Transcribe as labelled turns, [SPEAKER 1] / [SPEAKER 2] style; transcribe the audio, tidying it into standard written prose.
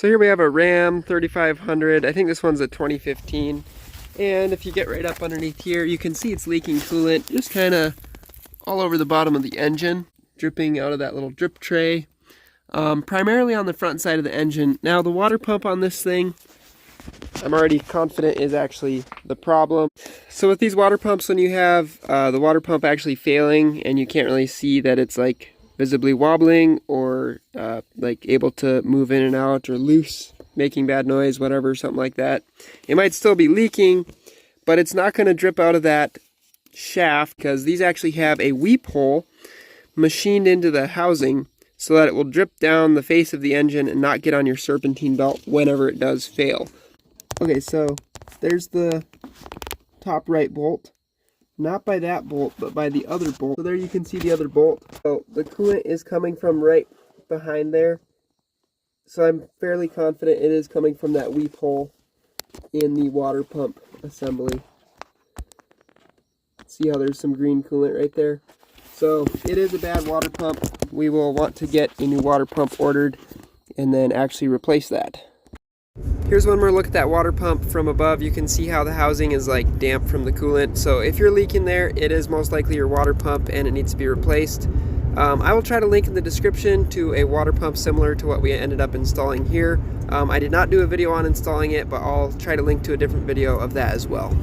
[SPEAKER 1] So here we have a Ram 3500. I think this one's a 2015. And if you get right up underneath here, you can see it's leaking coolant just kind of all over the bottom of the engine, dripping out of that little drip tray. Primarily on the front side of the engine. Now the water pump on this thing, I'm already confident is actually the problem. So with these water pumps, when you have the water pump actually failing and you can't really see that it's like visibly wobbling or like able to move in and out or loose, making bad noise, whatever, something like that. It might still be leaking, but it's not going to drip out of that shaft because these actually have a weep hole machined into the housing so that it will drip down the face of the engine and not get on your serpentine belt whenever it does fail. Okay, so there's the top right bolt. Not by that bolt, but by the other bolt. So there you can see the other bolt. So the coolant is coming from right behind there. So I'm fairly confident it is coming from that weep hole in the water pump assembly. See how there's some green coolant right there? So it is a bad water pump. We will want to get a new water pump ordered and then actually replace that. Here's one more look at that water pump from above. You can see how the housing is like damp from the coolant. So if you're leaking there, it is most likely your water pump and it needs to be replaced. I will try to link in the description to a water pump similar to what we ended up installing here. I did not do a video on installing it, but I'll try to link to a different video of that as well.